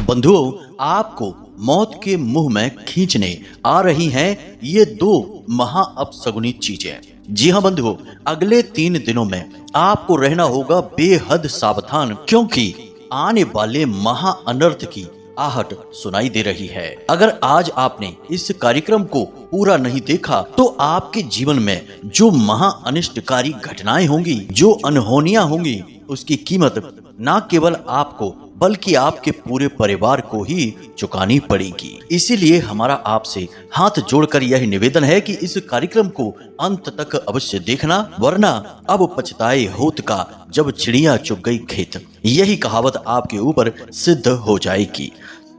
बंधुओं, आपको मौत के मुंह में खींचने आ रही हैं ये दो महा अपशगुनी चीजें। जी हाँ बंधुओं, अगले 3 दिनों में आपको रहना होगा बेहद सावधान, क्योंकि आने वाले महा अनर्थ की आहट सुनाई दे रही है। अगर आज आपने इस कार्यक्रम को पूरा नहीं देखा तो आपके जीवन में जो महा अनिष्टकारी घटनाएं होंगी, जो अनहोनियां होंगी, उसकी कीमत न केवल आपको बल्कि आपके पूरे परिवार को ही चुकानी पड़ेगी। इसीलिए हमारा आपसे हाथ जोड़कर यह निवेदन है कि इस कार्यक्रम को अंत तक अवश्य देखना, वरना अब पछताए होत का जब चिड़िया चुग गई खेत, यही कहावत आपके ऊपर सिद्ध हो जाएगी।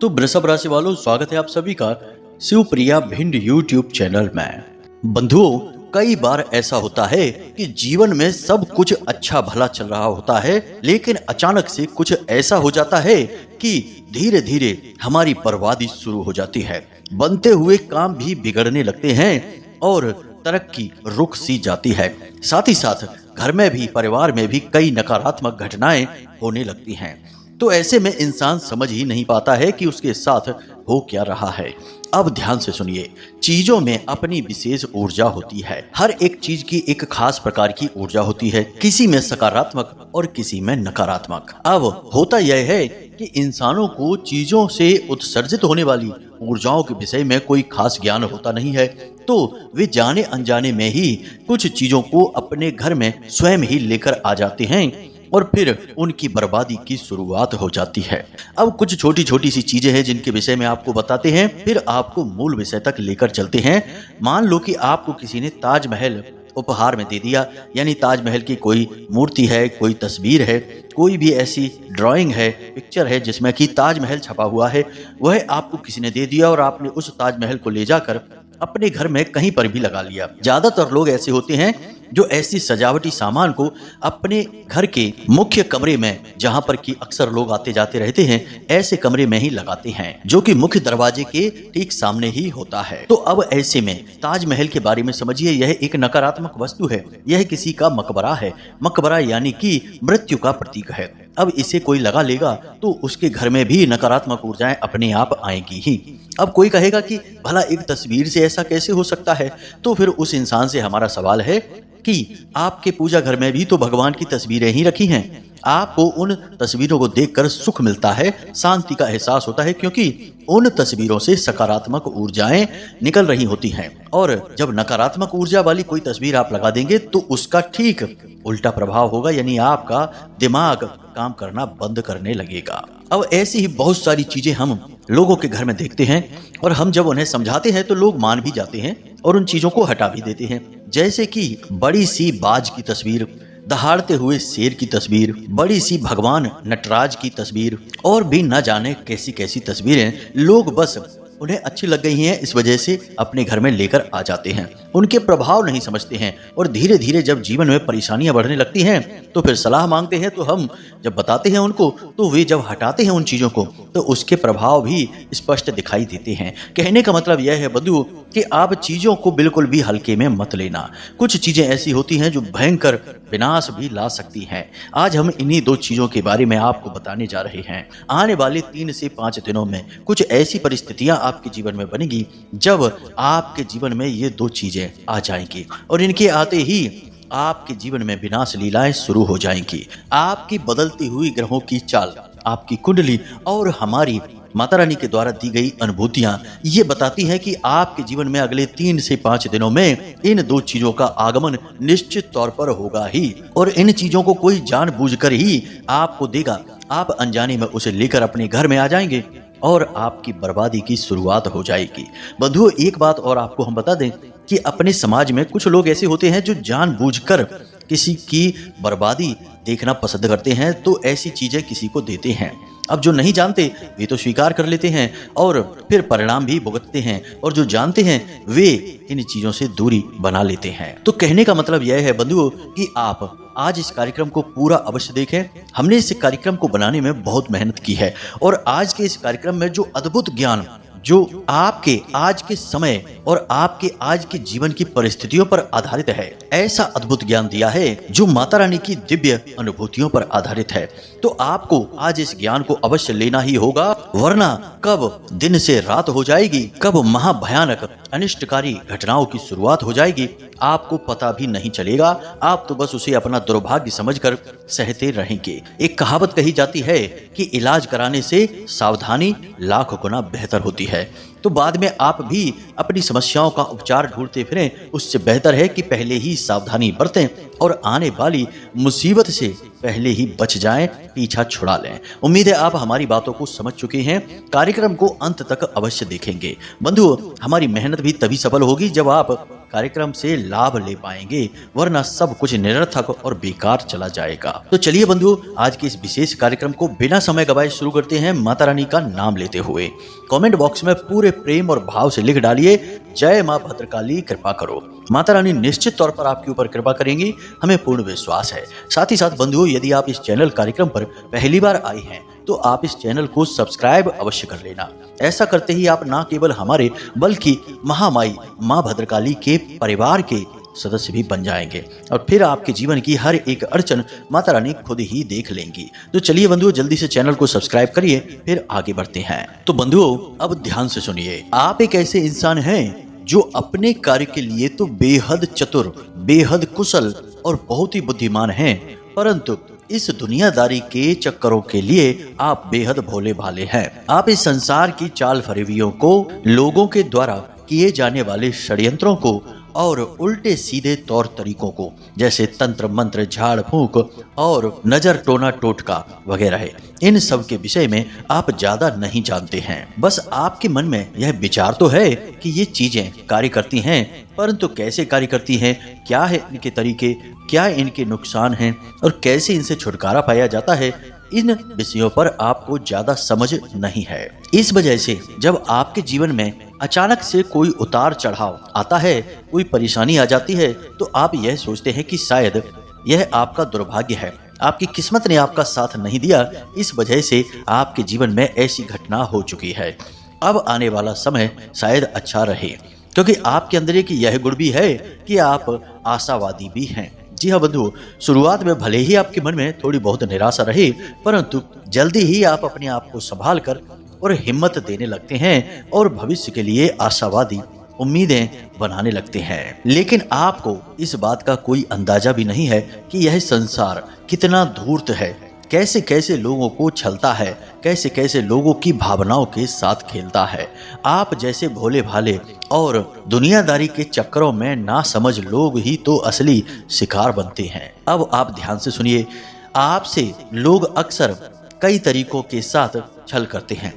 तो वृषभ राशि वालों, स्वागत है आप सभी का शिवप्रिया भिंड यूट्यूब चैनल में। बंधुओं, कई बार ऐसा होता है कि जीवन में सब कुछ अच्छा भला चल रहा होता है, लेकिन अचानक से कुछ ऐसा हो जाता है कि धीरे धीरे हमारी बर्बादी शुरू हो जाती है। बनते हुए काम भी बिगड़ने लगते हैं और तरक्की रुक सी जाती है। साथ ही साथ घर में भी, परिवार में भी कई नकारात्मक घटनाएं होने लगती हैं। तो ऐसे में इंसान समझ ही नहीं पाता है कि उसके साथ हो क्या रहा है। अब ध्यान से सुनिए, चीजों में अपनी विशेष ऊर्जा होती है। हर एक चीज की एक खास प्रकार की ऊर्जा होती है, किसी में सकारात्मक और किसी में नकारात्मक। अब होता यह है कि इंसानों को चीजों से उत्सर्जित होने वाली ऊर्जाओं के विषय में कोई खास ज्ञान होता नहीं है, तो वे जाने अनजाने में ही कुछ चीजों को अपने घर में स्वयं ही लेकर आ जाते हैं और फिर उनकी बर्बादी की शुरुआत हो जाती है। अब कुछ छोटी छोटी सी चीजें हैं जिनके विषय में आपको बताते हैं, फिर आपको मूल विषय तक लेकर चलते हैं। मान लो कि आपको किसी ने ताजमहल उपहार में दे दिया, यानी ताजमहल की कोई मूर्ति है, कोई तस्वीर है, कोई भी ऐसी ड्राइंग है, पिक्चर है जिसमें कि ताजमहल छपा हुआ है, वह आपको किसी ने दे दिया और आपने उस ताजमहल को ले जाकर अपने घर में कहीं पर भी लगा लिया। ज्यादातर लोग ऐसे होते हैं जो ऐसी सजावटी सामान को अपने घर के मुख्य कमरे में, जहां पर कि अक्सर लोग आते जाते रहते हैं, ऐसे कमरे में ही लगाते हैं, जो कि मुख्य दरवाजे के ठीक सामने ही होता है। तो अब ऐसे में ताजमहल के बारे में समझिए, यह एक नकारात्मक वस्तु है, यह किसी का मकबरा है। मकबरा यानी कि मृत्यु का प्रतीक है। अब इसे कोई लगा लेगा तो उसके घर में भी नकारात्मक ऊर्जाएं अपने आप आएंगी ही। अब कोई कहेगा कि भला एक तस्वीर से ऐसा कैसे हो सकता है, तो फिर उस इंसान से हमारा सवाल है कि आपके पूजा घर में भी तो भगवान की तस्वीरें ही रखी हैं। आपको उन तस्वीरों को देखकर सुख मिलता है, शांति का एहसास होता है, क्योंकि उन तस्वीरों से सकारात्मक ऊर्जाएं निकल रही होती हैं। और जब नकारात्मक ऊर्जा वाली कोई तस्वीर आप लगा देंगे तो उसका ठीक उल्टा प्रभाव होगा, यानी आपका दिमाग काम करना बंद करने लगेगा। अब ऐसी ही बहुत सारी चीजें हम लोगों के घर में देखते हैं और हम जब उन्हें समझाते हैं तो लोग मान भी जाते हैं और उन चीजों को हटा भी देते हैं। जैसे कि बड़ी सी बाज की तस्वीर, दहाड़ते हुए शेर की तस्वीर, बड़ी सी भगवान नटराज की तस्वीर और भी न जाने कैसी कैसी तस्वीरें लोग बस उन्हें अच्छी लग गई हैं, इस वजह से अपने घर में लेकर आ जाते हैं। उनके प्रभाव नहीं समझते हैं और धीरे धीरे जब जीवन में परेशानियां बढ़ने लगती हैं तो फिर सलाह मांगते हैं। तो हम जब बताते हैं उनको तो वे जब हटाते हैं उन चीजों को तो उसके प्रभाव भी स्पष्ट दिखाई देते हैं। कहने का मतलब यह है बंधु कि आप चीजों को बिल्कुल भी हल्के में मत लेना। कुछ चीजें ऐसी होती हैं जो भयंकर विनाश भी ला सकती हैं। आज हम इन्हीं 2 चीजों के बारे में आपको बताने जा रहे हैं। आने वाले 3 से 5 दिनों में कुछ ऐसी परिस्थितियां आपके जीवन में बनेगी जब आपके जीवन में ये 2 चीजें आ जाएंगी और इनके आते ही आपके जीवन में विनाश लीलाएं शुरू हो जाएंगी। आपकी बदलती हुई ग्रहों की चाल, आपकी कुंडली और हमारी माता रानी के द्वारा दी गई अनुभूतियां ये बताती हैं कि आपके जीवन में अगले 3 से 5 दिनों में इन 2 चीजों का आगमन निश्चित तौर पर होगा ही, और इन चीजों को कोई जानबूझकर ही आपको देगा। आप अनजाने में उसे लेकर अपने घर में आ जाएंगे और आपकी बर्बादी की शुरुआत हो जाएगी। बंधुओं, एक बात और आपको हम बता दें कि अपने समाज में कुछ लोग ऐसे होते हैं जो जानबूझकर किसी की बर्बादी देखना पसंद करते हैं, तो ऐसी चीजें किसी को देते हैं। अब जो नहीं जानते वे तो स्वीकार कर लेते हैं और फिर परिणाम भी भुगतते हैं, और जो जानते हैं वे इन चीजों से दूरी बना लेते हैं। तो कहने का मतलब यह है बंधुओं कि आप आज इस कार्यक्रम को पूरा अवश्य देखें। हमने इस कार्यक्रम को बनाने में बहुत मेहनत की है और आज के इस कार्यक्रम में जो अद्भुत ज्ञान जो आपके आज के समय और आपके आज के जीवन की परिस्थितियों पर आधारित है। ऐसा अद्भुत ज्ञान दिया है जो माता रानी की दिव्य अनुभूतियों पर आधारित है। तो आपको आज इस ज्ञान को अवश्य लेना ही होगा, वरना कब दिन से रात हो जाएगी, कब महाभयानक अनिष्टकारी घटनाओं की शुरुआत हो जाएगी, आपको पता भी नहीं चलेगा। आप तो बस उसे अपना दुर्भाग्य समझकर सहते रहेंगे। एक कहावत कही जाती है कि इलाज कराने से सावधानी लाख गुना बेहतर होती है। तो बाद में आप भी अपनी समस्याओं का उपचार ढूंढते फिरें, उससे बेहतर है कि पहले ही सावधानी बरतें और आने वाली मुसीबत से पहले ही बच जाएं, पीछा छुड़ा लें। उम्मीद है आप हमारी बातों को समझ चुके हैं। कार्यक्रम को अंत तक अवश्य देखेंगे। बंधुओं, हमारी मेहनत भी तभी सफल होगी जब आप कार्यक्रम से लाभ ले पाएंगे, वरना सब कुछ निरर्थक और बेकार चला जाएगा। तो चलिए बंधुओं, आज के इस विशेष कार्यक्रम को बिना समय गवाए शुरू करते हैं, माता रानी का नाम लेते हुए। कमेंट बॉक्स में पूरे प्रेम और भाव से लिख डालिए, जय मां भद्रकाली कृपा करो। माता रानी निश्चित तौर पर आपके ऊपर कृपा करेंगी, हमें पूर्ण विश्वास है। साथ ही साथ बंधुओं, यदि आप इस चैनल कार्यक्रम पर पहली बार आए हैं तो आप इस चैनल को सब्सक्राइब अवश्य कर लेना। ऐसा करते ही आप न केवल हमारे बल्कि महामाई मां भद्रकाली के परिवार के सदस्य भी बन जाएंगे और फिर आपके जीवन की हर एक अड़चन माता रानी खुद ही देख लेंगी। तो चलिए बंधुओं, जल्दी से चैनल को सब्सक्राइब करिए, फिर आगे बढ़ते हैं। तो बंधुओं, अब ध्यान से सुनिए। आप एक ऐसे इंसान हैं जो अपने कार्य के लिए तो बेहद चतुर, बेहद कुशल और बहुत ही बुद्धिमान हैं, परंतु इस दुनियादारी के चक्करों के लिए आप बेहद भोले भाले हैं। आप इस संसार की चाल फरेबियों को, लोगों के द्वारा किए जाने वाले षड्यंत्रों को और उल्टे सीधे तौर तरीकों को, जैसे तंत्र मंत्र, झाड़ फूंक और नजर टोना टोटका वगैरह, इन सब के विषय में आप ज्यादा नहीं जानते हैं। बस आपके मन में यह विचार तो है कि ये चीजें कार्य करती हैं, परंतु कैसे कार्य करती हैं, क्या है इनके तरीके, क्या इनके नुकसान हैं और कैसे इनसे छुटकारा पाया जाता है, इन विषयों पर आपको ज्यादा समझ नहीं है। इस वजह से जब आपके जीवन में अचानक से कोई उतार चढ़ाव आता है, कोई परेशानी आ जाती है, तो आप यह सोचते हैं कि शायद यह आपका दुर्भाग्य है, आपकी किस्मत ने आपका साथ नहीं दिया, इस वजह से आपके जीवन में ऐसी घटना हो चुकी है। अब आने वाला समय शायद अच्छा रहे, क्योंकि आपके अंदर एक यह गुण भी है कि आप आशावादी भी हैं। जी हाँ बंधु, शुरुआत में भले ही आपके मन में थोड़ी बहुत निराशा रहे, परंतु जल्दी ही आप अपने आप को संभाल कर और हिम्मत देने लगते हैं और भविष्य के लिए आशावादी उम्मीदें बनाने लगते हैं। लेकिन आपको इस बात का कोई अंदाजा भी नहीं है कि यह संसार कितना धूर्त है, कैसे कैसे लोगों को छलता है, कैसे कैसे लोगों की भावनाओं के साथ खेलता है। आप जैसे भोले भाले और दुनियादारी के चक्करों में ना समझ लोग ही तो असली शिकार बनते हैं। अब आप ध्यान से सुनिए। आपसे लोग अक्सर कई तरीकों के साथ छल करते हैं।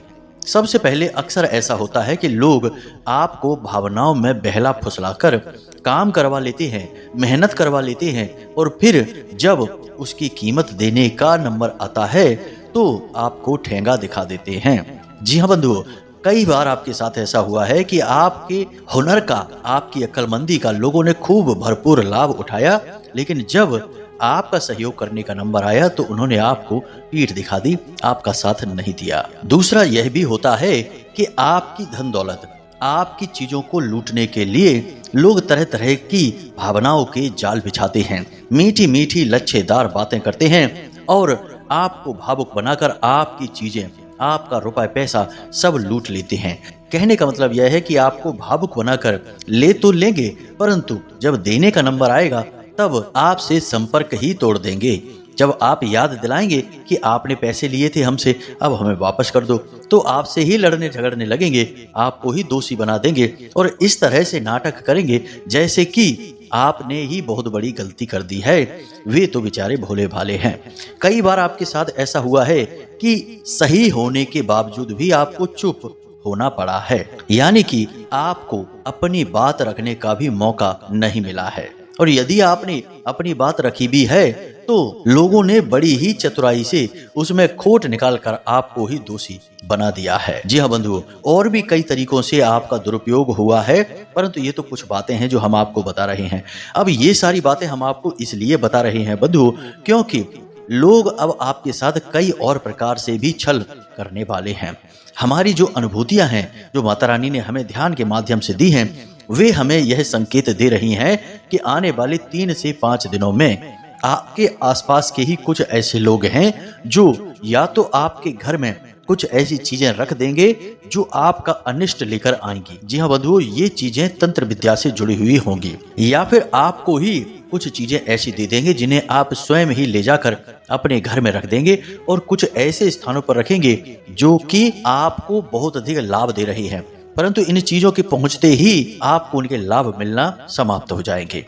सबसे पहले अक्सर ऐसा होता है कि लोग आपको भावनाओं में बहला फुसलाकर काम करवा लेते हैं, मेहनत करवा लेते हैं और फिर जब उसकी कीमत देने का नंबर आता है तो आपको ठेंगा दिखा देते हैं। जी हाँ बंधुओं, कई बार आपके साथ ऐसा हुआ है कि आपके हुनर का, आपकी अक्लमंदी का लोगों ने खूब भरपूर लाभ उठाया, लेकिन जब आपका सहयोग करने का नंबर आया तो उन्होंने आपको पीठ दिखा दी, आपका साथ नहीं दिया। दूसरा यह भी होता है कि आपकी धन दौलत, आपकी चीजों को लूटने के लिए लोग तरह तरह की भावनाओं के जाल बिछाते हैं, मीठी मीठी लच्छेदार बातें करते हैं और आपको भावुक बनाकर आपकी चीजें, आपका रुपए पैसा सब लूट लेते हैं। कहने का मतलब यह है कि आपको भावुक बनाकर ले तो लेंगे, परंतु जब देने का नंबर आएगा तब आपसे संपर्क ही तोड़ देंगे। जब आप याद दिलाएंगे कि आपने पैसे लिए थे हमसे, अब हमें वापस कर दो, तो आपसे ही लड़ने झगड़ने लगेंगे, आपको ही दोषी बना देंगे और इस तरह से नाटक करेंगे जैसे कि आपने ही बहुत बड़ी गलती कर दी है। वे तो बेचारे भोले भाले हैं। कई बार आपके साथ ऐसा हुआ है कि सही होने के बावजूद भी आपको चुप होना पड़ा है, यानी कि आपको अपनी बात रखने का भी मौका नहीं मिला है। और यदि आपने अपनी बात रखी भी है तो लोगों ने बड़ी ही चतुराई से उसमें खोट निकालकर आपको ही दोषी बना दिया है। जी हाँ बंधुओं, और भी कई तरीकों से आपका दुरुपयोग हुआ है, परंतु ये तो कुछ बातें हैं जो हम आपको बता रहे हैं। अब ये सारी बातें हम आपको इसलिए बता रहे हैं बंधुओं, क्योंकि लोग अब आपके साथ कई और प्रकार से भी छल करने वाले हैं। हमारी जो अनुभूतियां हैं, जो माता रानी ने हमें ध्यान के माध्यम से दी हैं, वे हमें यह संकेत दे रही हैं कि आने वाले 3 से 5 दिनों में आपके आसपास के ही कुछ ऐसे लोग हैं जो या तो आपके घर में कुछ ऐसी चीजें रख देंगे जो आपका अनिष्ट लेकर आएंगी। जी हाँ बंधुओं, ये चीजें तंत्र विद्या से जुड़ी हुई होंगी, या फिर आपको ही कुछ चीजें ऐसी दे देंगे जिन्हें आप स्वयं ही ले जाकर अपने घर में रख देंगे और कुछ ऐसे स्थानों पर रखेंगे जो कि आपको बहुत अधिक लाभ दे रही है, परंतु इन चीजों के पहुंचते ही आपको उनके लाभ मिलना समाप्त हो जाएंगे।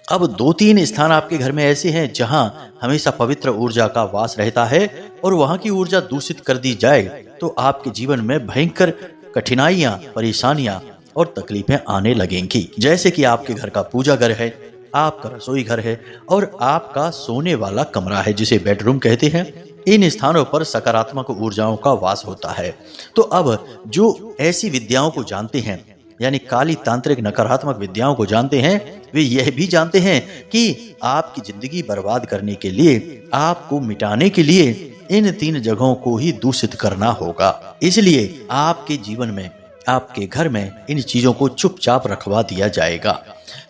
अब 2-3 स्थान आपके घर में ऐसे हैं जहां हमेशा पवित्र ऊर्जा का वास रहता है और वहां की ऊर्जा दूषित कर दी जाए तो आपके जीवन में भयंकर कठिनाइयां, परेशानियां और तकलीफें आने लगेंगी। जैसे कि आपके घर का पूजा घर है, आपका रसोई घर है और आपका सोने वाला कमरा है जिसे बेडरूम कहते हैं। इन स्थानों पर सकारात्मक ऊर्जाओं का वास होता है। तो अब जो ऐसी विद्याओं को जानते हैं, यानी काली तांत्रिक नकारात्मक विद्याओं को जानते हैं, वे यह भी जानते हैं कि आपकी जिंदगी बर्बाद करने के लिए, आपको मिटाने के लिए इन 3 जगहों को ही दूषित करना होगा। इसलिए आपके जीवन में, आपके घर में इन चीजों को चुपचाप रखवा दिया जाएगा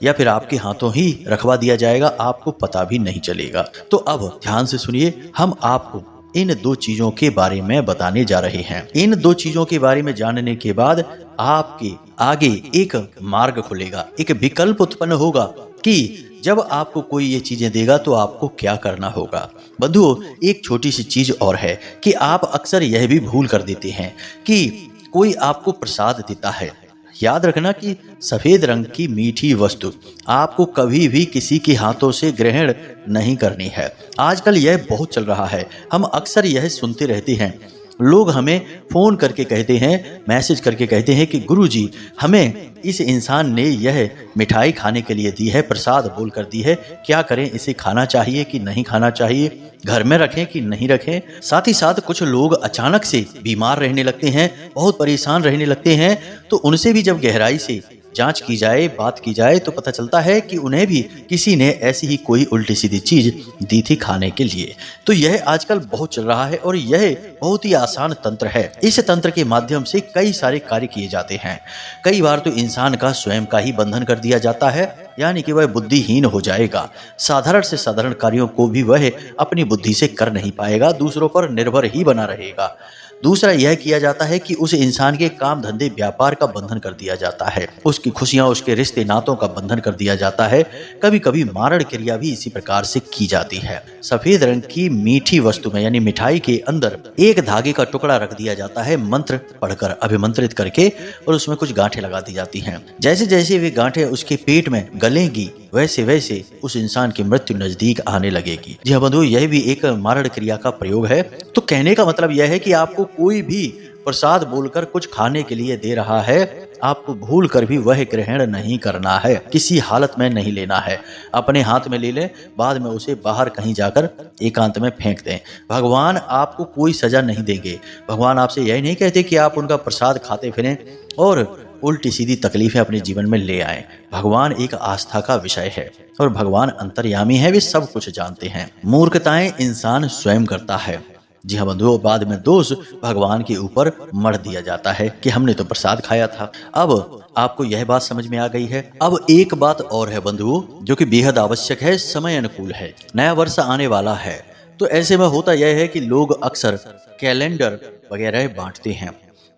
या फिर आपके हाथों ही रखवा दिया जाएगा, आपको पता भी नहीं चलेगा। तो अब ध्यान से सुनिए, हम आपको इन 2 चीजों के बारे में बताने जा रहे हैं। इन 2 चीजों के बारे में जानने के बाद आपके आगे एक मार्ग खुलेगा, एक विकल्प उत्पन्न होगा कि जब आपको कोई ये चीजें देगा तो आपको क्या करना होगा। बंधुओं, एक छोटी सी चीज और है कि आप अक्सर यह भी भूल कर देते हैं कि कोई आपको प्रसाद देता है। याद रखना कि सफेद रंग की मीठी वस्तु आपको कभी भी किसी के हाथों से ग्रहण नहीं करनी है। आजकल यह बहुत चल रहा है, हम अक्सर यह सुनते रहते हैं। लोग हमें फोन करके कहते हैं, मैसेज करके कहते हैं कि गुरुजी, हमें इस इंसान ने यह मिठाई खाने के लिए दी है, प्रसाद बोल कर दी है, क्या करें, इसे खाना चाहिए कि नहीं खाना चाहिए, घर में रखें कि नहीं रखें। साथ ही साथ कुछ लोग अचानक से बीमार रहने लगते हैं, बहुत परेशान रहने लगते हैं, तो उनसे भी जब गहराई से जांच की जाए, बात की जाए, तो पता चलता है कि उन्हें भी किसी ने ऐसी ही कोई उल्टी सीधी चीज दी थी खाने के लिए। तो यह आजकल बहुत चल रहा है और यह बहुत ही आसान तंत्र है। इस तंत्र के माध्यम से कई सारे कार्य किए जाते हैं। कई बार तो इंसान का स्वयं का ही बंधन कर दिया जाता है, यानी कि वह बुद्धिहीन हो जाएगा। साधारण से साधारण कार्यों को भी वह अपनी बुद्धि से कर नहीं पाएगा, दूसरों पर निर्भर ही बना रहेगा। दूसरा यह किया जाता है कि उस इंसान के काम धंधे व्यापार का बंधन कर दिया जाता है, उसकी खुशियां, उसके रिश्ते नातों का बंधन कर दिया जाता है। कभी कभी मारण क्रिया भी इसी प्रकार से की जाती है। सफेद रंग की मीठी वस्तु में यानी मिठाई के अंदर एक धागे का टुकड़ा रख दिया जाता है, मंत्र पढ़कर अभिमंत्रित करके, और उसमें कुछ गांठें लगा दी जाती हैं। जैसे जैसे वे गांठें उसके पेट में गलेंगी वैसे वैसे उस इंसान की मृत्यु नजदीक आने लगेगी। जी हाँ बंधुओं, यह भी एक मारण क्रिया का प्रयोग है। तो कहने का मतलब यह है कि आपको कोई भी प्रसाद बोलकर कुछ खाने के लिए दे रहा है, आपको भूल कर भी वह ग्रहण नहीं करना है, किसी हालत में नहीं लेना है। अपने हाथ में ले लें, बाद में उसे बाहर कहीं जाकर एकांत में फेंक दें। भगवान आपको कोई सजा नहीं देंगे। भगवान आपसे यही नहीं कहते कि आप उनका प्रसाद खाते फिरें और उल्टी सीधी तकलीफें अपने जीवन में ले आए। भगवान एक आस्था का विषय है और भगवान अंतर्यामी है, वे सब कुछ जानते हैं। मूर्खताएं इंसान स्वयं करता है। जी हाँ बंधुओं, बाद में दोष भगवान के ऊपर मढ़ दिया जाता है कि हमने तो प्रसाद खाया था। अब आपको यह बात समझ में आ गई है। अब एक बात और है बंधुओं, जो कि बेहद आवश्यक है, समय अनुकूल है, नया वर्ष आने वाला है। तो ऐसे में होता यह है कि लोग अक्सर कैलेंडर वगैरह बांटते हैं।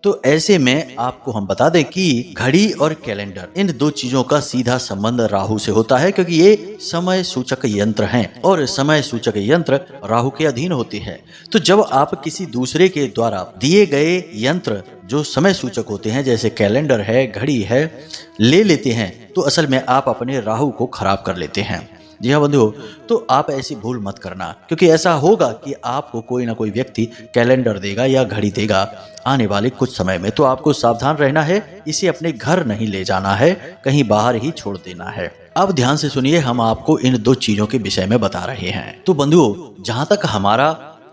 तो ऐसे में आपको हम बता दें कि घड़ी और कैलेंडर, इन 2 चीजों का सीधा संबंध राहु से होता है, क्योंकि ये समय सूचक यंत्र हैं और समय सूचक यंत्र राहु के अधीन होते हैं। तो जब आप किसी दूसरे के द्वारा दिए गए यंत्र जो समय सूचक होते हैं, जैसे कैलेंडर है, घड़ी है, ले लेते हैं, तो असल में आप अपने राहु को खराब कर लेते हैं। जी हाँ बंधुओं, तो आप ऐसी भूल मत करना, क्योंकि ऐसा होगा कि आपको कोई ना कोई व्यक्ति कैलेंडर देगा या घड़ी देगा आने वाले कुछ समय में। तो आपको सावधान रहना है, इसे अपने घर नहीं ले जाना है, कहीं बाहर ही छोड़ देना है। अब ध्यान से सुनिए, हम आपको इन 2 चीजों के विषय में बता रहे हैं। तो बंधुओं, जहां तक हमारा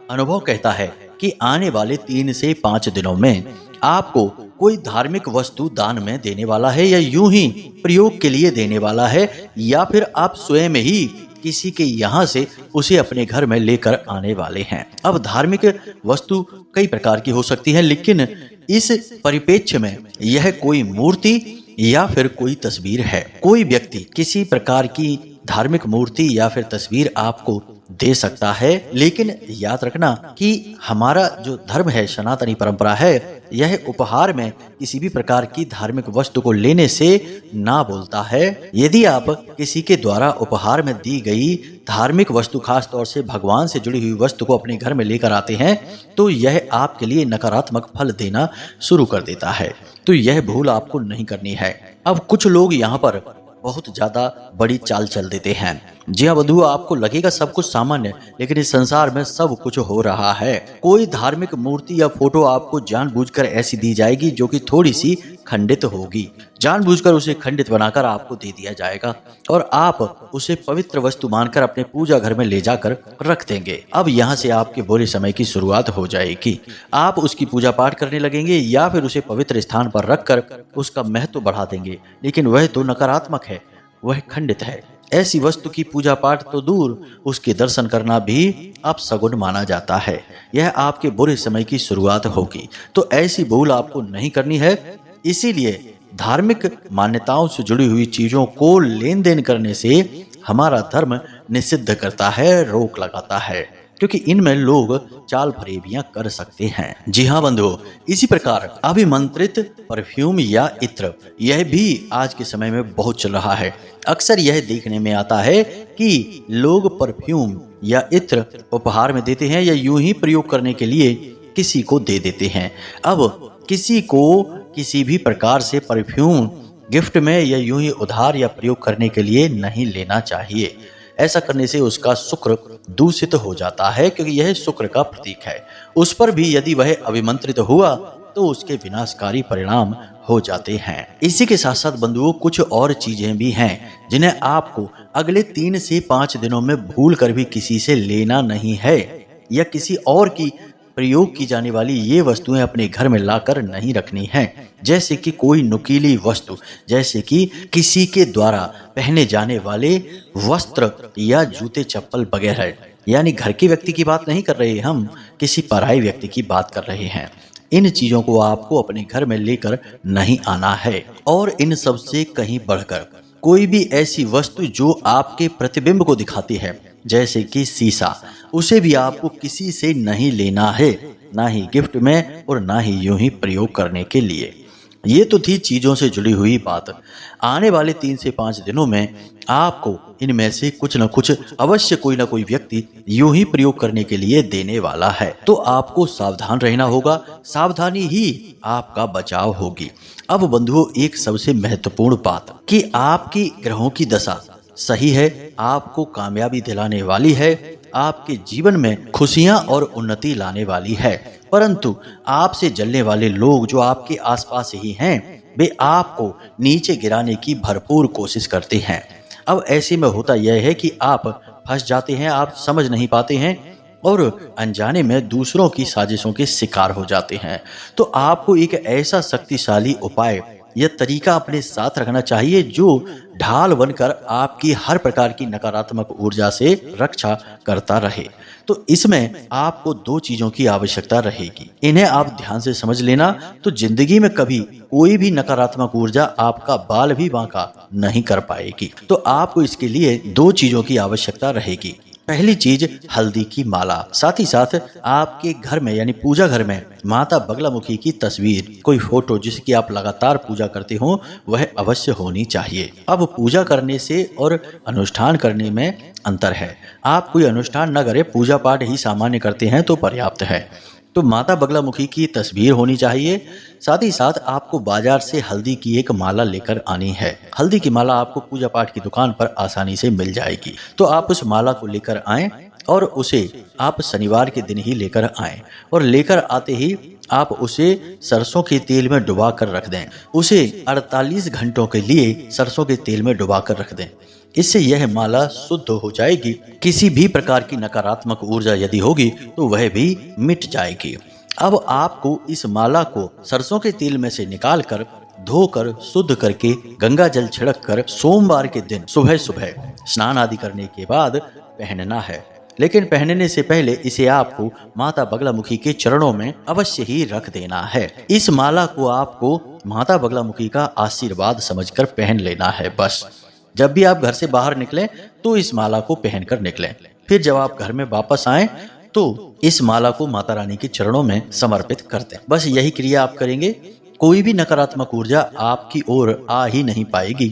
अनुभव कहता है कि आने वाले 3 से 5 दिनों में आपको कोई धार्मिक वस्तु दान में देने वाला है, या यूं ही प्रयोग के लिए देने वाला है, या फिर आप स्वयं ही किसी के यहाँ से उसे अपने घर में लेकर आने वाले हैं। अब धार्मिक वस्तु कई प्रकार की हो सकती है, लेकिन इस परिप्रेक्ष्य में यह कोई मूर्ति या फिर कोई तस्वीर है। कोई व्यक्ति किसी प्रकार की धार्मिक मूर्ति या फिर तस्वीर आपको दे सकता है, लेकिन याद रखना कि हमारा जो धर्म है, सनातनी परंपरा है, यह उपहार में किसी भी प्रकार की धार्मिक वस्तु को लेने से ना बोलता है। यदि आप किसी के द्वारा उपहार में दी गई धार्मिक वस्तु, खास तौर से भगवान से जुड़ी हुई वस्तु को अपने घर में लेकर आते हैं, तो यह आपके लिए नकारात्मक फल देना शुरू कर देता है। तो यह भूल आपको नहीं करनी है। अब कुछ लोग यहाँ पर बहुत ज्यादा बड़ी चाल चल देते हैं। जी हाँ बंधुओं, आपको लगेगा सब कुछ सामान्य, लेकिन इस संसार में सब कुछ हो रहा है। कोई धार्मिक मूर्ति या फोटो आपको जानबूझकर ऐसी दी जाएगी जो कि थोड़ी सी खंडित होगी। जानबूझकर उसे खंडित बनाकर आपको दे दिया जाएगा और आप उसे पवित्र वस्तु मानकर अपने पूजा घर में ले जाकर रख देंगे। अब यहाँ से आपके बुरे समय की शुरुआत हो जाएगी। आप उसकी पूजा पाठ करने लगेंगे या फिर उसे पवित्र स्थान पर रखकर उसका महत्व बढ़ा देंगे, लेकिन वह तो नकारात्मक है, वह खंडित है। ऐसी वस्तु की पूजा पाठ तो दूर, उसके दर्शन करना भी अपशगुन माना जाता है। यह आपके बुरे समय की शुरुआत होगी। तो ऐसी भूल आपको नहीं करनी है। इसीलिए धार्मिक मान्यताओं से जुड़ी हुई चीजों को लेन देन करने से हमारा धर्म निषिद्ध करता है, रोक लगाता है, क्योंकि इनमें लोग चाल फरेबियां कर सकते हैं। जी हाँ बंधुओं, इसी प्रकार अभिमंत्रित परफ्यूम या इत्र, यह भी आज के समय में बहुत चल रहा है। अक्सर यह देखने में आता है कि लोग परफ्यूम या इत्र उपहार में देते हैं या यूं ही प्रयोग करने के लिए किसी को दे देते हैं। अब किसी को किसी भी प्रकार से परफ्यूम गिफ्ट में या यूं ही उधार या प्रयोग करने के लिए नहीं लेना चाहिए। ऐसा करने से उसका शुक्र दूषित हो जाता है, क्योंकि यह शुक्र का प्रतीक है। उस पर भी यदि वह अभिमंत्रित हुआ तो उसके विनाशकारी परिणाम हो जाते हैं। इसी के साथ साथ बंधुओं, कुछ और चीजें भी हैं जिन्हें आपको अगले 3 से 5 दिनों में भूल कर भी किसी से लेना नहीं है, या किसी और की प्रयोग की जाने वाली ये वस्तुएं अपने घर में लाकर नहीं रखनी है। जैसे कि कोई नुकीली वस्तु, जैसे कि किसी के द्वारा पहने जाने वाले वस्त्र या जूते चप्पल वगैरह। यानी घर के व्यक्ति की बात नहीं कर रहे, हम किसी पराये व्यक्ति की बात कर रहे हैं। इन चीजों को आपको अपने घर में लेकर नहीं आना है। और इन सब से कहीं बढ़कर कोई भी ऐसी वस्तु जो आपके प्रतिबिंब को दिखाती है, जैसे कि शीशा, उसे भी आपको किसी से नहीं लेना है, ना ही गिफ्ट में और ना ही यूं ही प्रयोग करने के लिए। ये तो थी चीजों से जुड़ी हुई बात। आने वाले 3 से 5 दिनों में आपको इनमें से कुछ न कुछ अवश्य कोई ना कोई व्यक्ति यूं ही प्रयोग करने के लिए देने वाला है। तो आपको सावधान रहना होगा, सावधानी ही आपका बचाव होगी। अब बंधुओं, एक सबसे महत्वपूर्ण बात कि आपकी ग्रहों की दशा सही है, आपको कामयाबी दिलाने वाली है, आपके जीवन में खुशियां और उन्नति लाने वाली है। परंतु आपसे जलने वाले लोग जो आपके आसपास ही हैं, वे आपको नीचे गिराने की भरपूर कोशिश करते हैं। अब ऐसे में होता यह है कि आप फंस जाते हैं, आप समझ नहीं पाते हैं और अनजाने में दूसरों की साजिशों के शिकार हो जाते हैं। तो आपको एक ऐसा शक्तिशाली उपाय यह तरीका अपने साथ रखना चाहिए जो ढाल बनकर आपकी हर प्रकार की नकारात्मक ऊर्जा से रक्षा करता रहे। तो इसमें आपको 2 चीजों की आवश्यकता रहेगी। इन्हें आप ध्यान से समझ लेना, तो जिंदगी में कभी कोई भी नकारात्मक ऊर्जा आपका बाल भी बांका नहीं कर पाएगी। तो आपको इसके लिए 2 चीजों की आवश्यकता रहेगी। पहली चीज, हल्दी की माला। साथ ही साथ आपके घर में यानी पूजा घर में माता बगलामुखी की तस्वीर, कोई फोटो जिसकी आप लगातार पूजा करते हो, वह अवश्य होनी चाहिए। अब पूजा करने से और अनुष्ठान करने में अंतर है। आप कोई अनुष्ठान न करें, पूजा पाठ ही सामान्य करते हैं तो पर्याप्त है। तो माता बगलामुखी की तस्वीर होनी चाहिए। साथ ही साथ आपको बाजार से हल्दी की एक माला लेकर आनी है। हल्दी की माला आपको पूजा पाठ की दुकान पर आसानी से मिल जाएगी। तो आप उस माला को लेकर आएं और उसे आप शनिवार के दिन ही लेकर आएं, और लेकर आते ही आप उसे सरसों के तेल में डुबा कर रख दें। उसे 48 घंटों के लिए सरसों के तेल में डुबा कर रख दें। इससे यह माला शुद्ध हो जाएगी। किसी भी प्रकार की नकारात्मक ऊर्जा यदि होगी तो वह भी मिट जाएगी। अब आपको इस माला को सरसों के तेल में से निकालकर धोकर शुद्ध करके गंगा जल छिड़क कर सोमवार के दिन सुबह सुबह स्नान आदि करने के बाद पहनना है। लेकिन पहनने से पहले इसे आपको माता बगलामुखी के चरणों में अवश्य ही रख देना है। इस माला को आपको माता बगलामुखी का आशीर्वाद समझकर पहन लेना है। बस जब भी आप घर से बाहर निकलें तो इस माला को पहनकर निकलें। फिर जब आप घर में वापस आएं तो इस माला को माता रानी के चरणों में समर्पित कर दें। बस यही क्रिया आप करेंगे। कोई भी नकारात्मक ऊर्जा आपकी ओर आ ही नहीं पाएगी,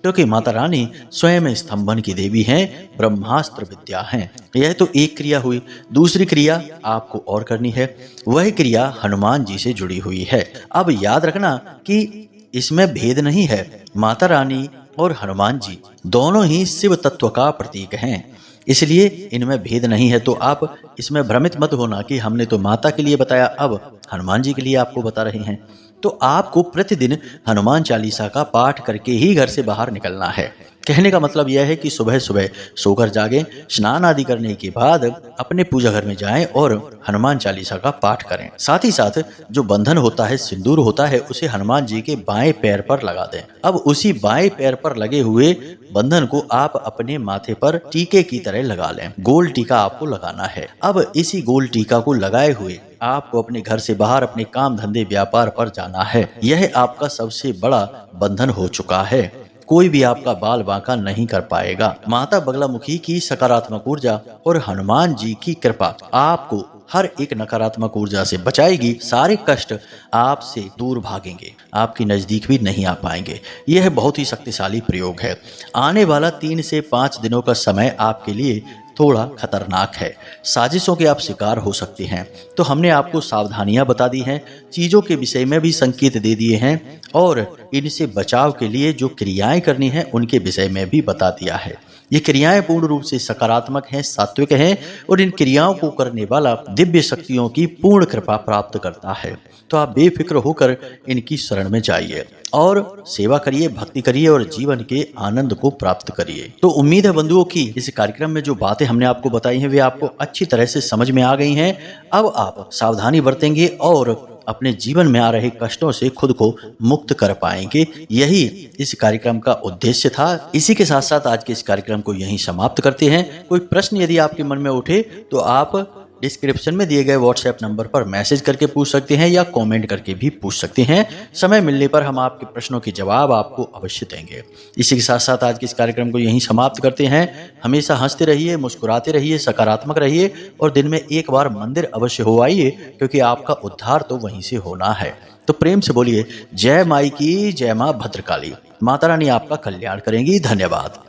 क्योंकि माता रानी स्वयं स्तंभन की देवी हैं, ब्रह्मास्त्र विद्या हैं। यह तो एक क्रिया हुई। दूसरी क्रिया आपको और करनी है। वह क्रिया हनुमान जी से जुड़ी हुई है। अब याद रखना कि इसमें भेद नहीं है। माता रानी और हनुमान जी दोनों ही शिव तत्व का प्रतीक हैं, इसलिए इनमें भेद नहीं है। तो आप इसमें भ्रमित मत होना कि हमने तो माता के लिए बताया, अब हनुमान जी के लिए आपको बता रहे हैं। तो आपको प्रतिदिन हनुमान चालीसा का पाठ करके ही घर से बाहर निकलना है। कहने का मतलब यह है कि सुबह सुबह सोकर जागें, स्नान आदि करने के बाद अपने पूजा घर में जाएं और हनुमान चालीसा का पाठ करें। साथ ही साथ जो बंधन होता है, सिंदूर होता है, उसे हनुमान जी के बाएं पैर पर लगा दें। अब उसी बाएं पैर पर लगे हुए बंधन को आप अपने माथे पर टीके की तरह लगा लें। गोल टीका आपको लगाना है। अब इसी गोल टीका को लगाए हुए आपको अपने घर से बाहर अपने काम धंधे व्यापार पर जाना है। यह आपका सबसे बड़ा बंधन हो चुका है। कोई भी आपका बाल बांका नहीं कर पाएगा। माता बगलामुखी की सकारात्मक ऊर्जा और हनुमान जी की कृपा आपको हर एक नकारात्मक ऊर्जा से बचाएगी। सारे कष्ट आपसे दूर भागेंगे, आपके नजदीक भी नहीं आ पाएंगे। यह बहुत ही शक्तिशाली प्रयोग है। आने वाला 3 से 5 दिनों का समय आपके लिए थोड़ा खतरनाक है। साजिशों के आप शिकार हो सकते हैं। तो हमने आपको सावधानियां बता दी हैं, चीजों के विषय में भी संकेत दे दिए हैं और इनसे बचाव के लिए जो क्रियाएं करनी है उनके विषय में भी बता दिया है। ये क्रियाएं पूर्ण रूप से सकारात्मक हैं, सात्विक हैं और इन क्रियाओं को करने वाला दिव्य शक्तियों की पूर्ण कृपा प्राप्त करता है। तो आप बेफिक्र होकर इनकी शरण में जाइए और सेवा करिए, भक्ति करिए और जीवन के आनंद को प्राप्त करिए। तो उम्मीद है बंधुओं की इस कार्यक्रम में जो बातें हमने आपको बताई हैं वे आपको अच्छी तरह से समझ में आ गई हैं। अब आप सावधानी बरतेंगे और अपने जीवन में आ रहे कष्टों से खुद को मुक्त कर पाएंगे। यही इस कार्यक्रम का उद्देश्य था। इसी के साथ साथ आज के इस कार्यक्रम को यहीं समाप्त करते हैं। कोई प्रश्न यदि आपके मन में उठे तो आप डिस्क्रिप्शन में दिए गए व्हाट्सएप नंबर पर मैसेज करके पूछ सकते हैं या कमेंट करके भी पूछ सकते हैं। समय मिलने पर हम आपके प्रश्नों के जवाब आपको अवश्य देंगे। इसी के साथ साथ आज के इस कार्यक्रम को यहीं समाप्त करते हैं। हमेशा हंसते रहिए, मुस्कुराते रहिए, सकारात्मक रहिए और दिन में एक बार मंदिर अवश्य हो आइए, क्योंकि आपका उद्धार तो वहीं से होना है। तो प्रेम से बोलिए जय माई की, जय माँ भद्रकाली। माता रानी आपका कल्याण करेंगी। धन्यवाद।